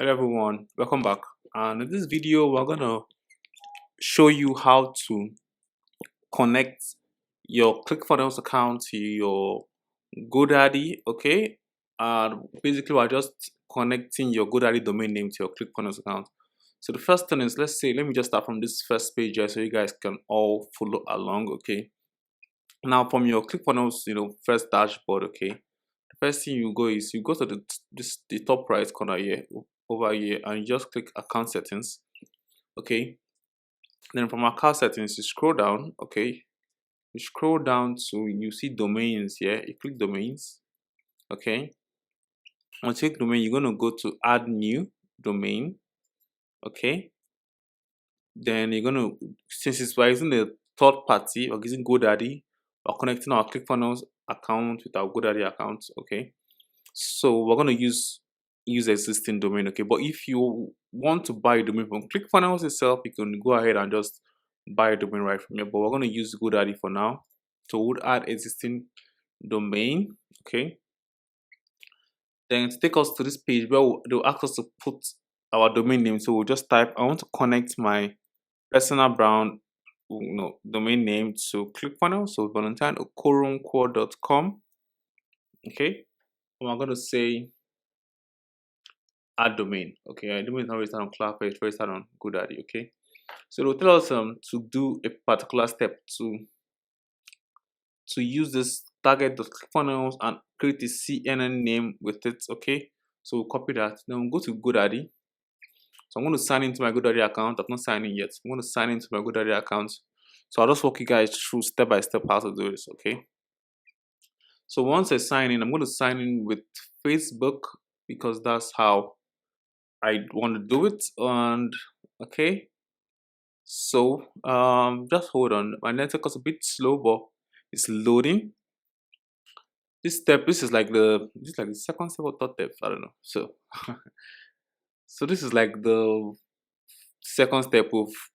Hello everyone, welcome back. And in this video, we're gonna show you how to connect your ClickFunnels account to your GoDaddy. Okay, and basically, we're just connecting your GoDaddy domain name to your ClickFunnels account. So the first thing is, let me just start from this first page here, so you guys can all follow along. Okay, now from your ClickFunnels, first dashboard. Okay, the first thing you go is you go to the top right corner here over here, and you just click account settings. Okay, then from account settings you scroll down. Okay, you scroll down to you see domains here, you click domains. Okay, once you click domain, you're going to go to add new domain. Okay, then you're going to, since it's we're using the third party, we're using GoDaddy, we're connecting our ClickFunnels account with our GoDaddy account. Okay, so we're going to use existing domain. Okay, but if you want to buy a domain from ClickFunnels itself, you can go ahead and just buy a domain right from here, but we're going to use GoDaddy for now. So we'll add existing domain. Okay, then to take us to this page where they'll ask us to put our domain name. So we'll just type, I want to connect my personal brand domain name to ClickFunnels, so valentineokoronkwo.com. Okay, and I'm going to say add domain. Okay, our domain is not registered on Cloudflare, it's registered on GoDaddy. Okay, so they'll tell us to do a particular step to use this target ClickFunnels and create a CNN name with it. Okay, so we'll copy that. Then we'll go to GoDaddy. So I'm going to sign into my GoDaddy account. I've not signed in yet. I'm going to sign into my GoDaddy account. So I'll just walk you guys through step by step how to do this. Okay, so once I sign in, I'm going to sign in with Facebook because that's how I want to do it. And okay, so just hold on, my network is a bit slow, but it's loading. This is like the second step or third step, I don't know. So so this is like the second step. We've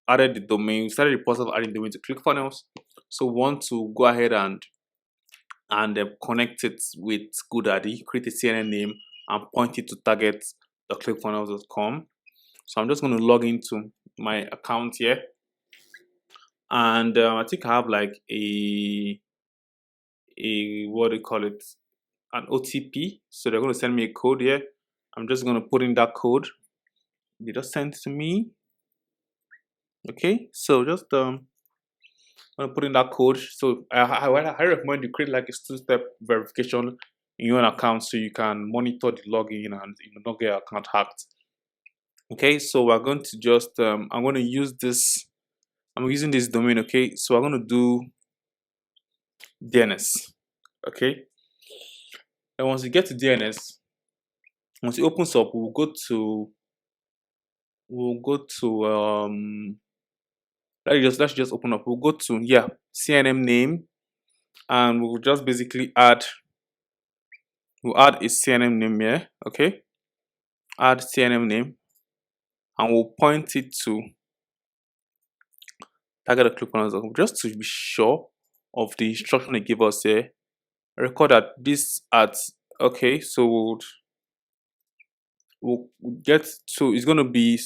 added the domain, we started the process of adding domain to ClickFunnels. So we want to go ahead and connect it with GoDaddy, create a CNN name, and point it to target the ClickFunnels.com. So I'm just going to log into my account here, and I think I have like a what do you call it, an OTP. So they're going to send me a code here. I'm just going to put in that code they just sent to me. Okay, so just I'm gonna put in that code. So I recommend you create like a two-step verification in your own account so you can monitor the login and not get your account hacked. Okay, so we're going to just I'm going to use this. I'm using this domain. Okay, so I'm going to do DNS. Okay, and once you get to DNS, once it opens up, we'll go to let's just open up. We'll go to CNAME name, and we'll just basically add a CNAME name here. Okay, add CNAME name, and we'll point it to target the ClickFunnels just to be sure of the instruction they give us here. Record that this at okay, so we'll get to it's gonna be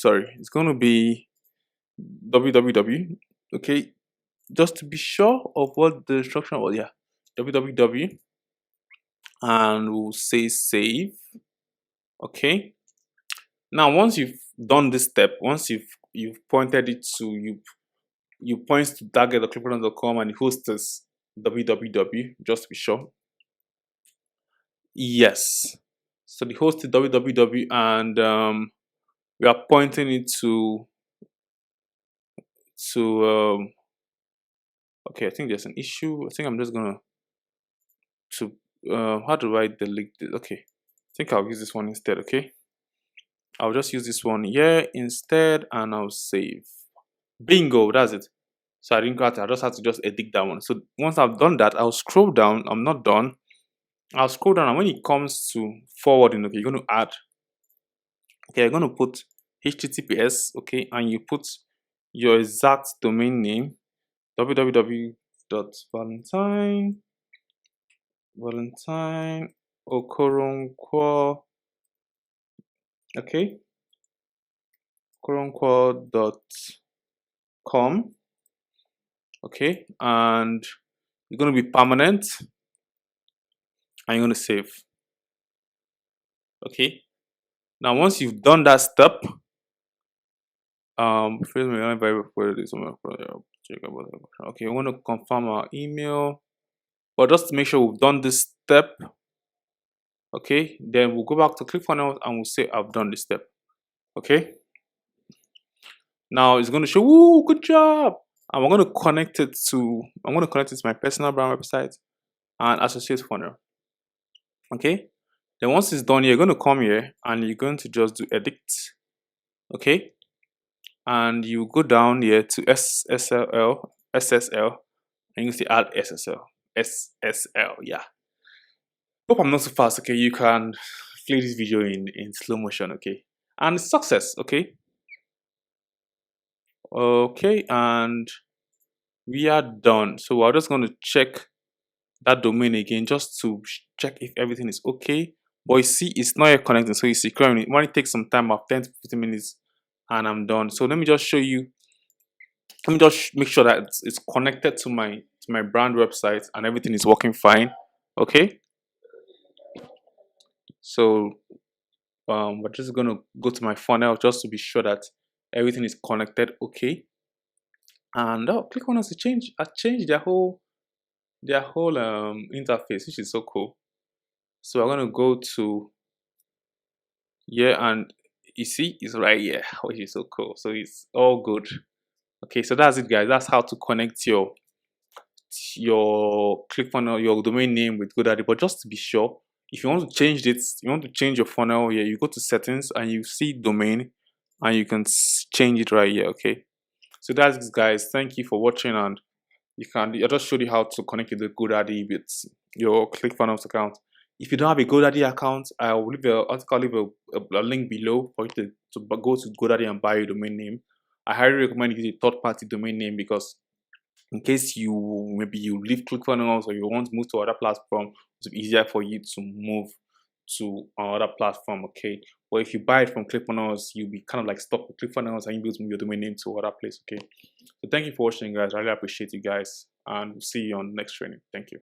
www. Okay, just to be sure of what the instruction was. Www, and we'll say save. Okay, now once you've done this step, once you've pointed it to you point to target the ClickFunnels.com and the host is www, just to be sure. Yes, so the host is www, and we are pointing it to okay, I think there's an issue. I think I'm just gonna how do I delete this? Okay, I think I'll use this one instead. Okay, I'll just use this one here instead, and I'll save. Bingo, that's it. So I didn't cut it. I just had to just edit that one. So once I've done that, I'll scroll down. I'm not done. I'll scroll down, and when it comes to forwarding, okay, you're going to add. Okay, you're going to put HTTPS. Okay, and you put your exact domain name, www.valentineokoronkwo. Okay, quoteunquote.com. Okay, and you're going to be permanent and you're going to save. Okay, now once you've done that step, okay, we want to confirm our email, but just to make sure we've done this step. Okay, then we'll go back to ClickFunnels and we'll say I've done this step. Okay, now it's going to show, "Woo, good job," and I'm going to connect it to my personal brand website and associate funnel. Okay, then once it's done, you're going to come here and you're going to just do edit. Okay, and you go down here to SSL, and you can see add SSL. Yeah, hope I'm not too fast. Okay, you can play this video in slow motion. Okay, and success. Okay, and we are done. So we're just going to check that domain again just to check if everything is okay. But you see, it's not yet connecting. So you see, currently it might take some time, about 10 to 15 minutes, and I'm done. So let me just show you. Let me just make sure that it's connected to my brand website and everything is working fine. Okay. So we're just gonna go to my funnel just to be sure that everything is connected. Okay. And click on us to change. I changed their whole interface, which is so cool. So I'm gonna go to here, and you see it's right here, which is so cool. So it's all good. Okay, so that's it, guys. That's how to connect your ClickFunnels, your domain name with GoDaddy. But just to be sure, if you want to change it, you want to change your funnel here, you go to settings and you see domain, and you can change it right here. Okay, so that's it, guys. Thank you for watching, and I just showed you how to connect with the GoDaddy with your ClickFunnels account. If you don't have a GoDaddy account, I will leave a link below for you to go to GoDaddy and buy a domain name. I highly recommend using a third-party domain name, because in case maybe you leave ClickFunnels or you want to move to other platform, it's easier for you to move to another platform. Okay, but if you buy it from ClickFunnels, you'll be kind of like stuck with ClickFunnels and you'll be able to move your domain name to other place. Okay, so thank you for watching, guys. I really appreciate you guys, and we'll see you on the next training. Thank you.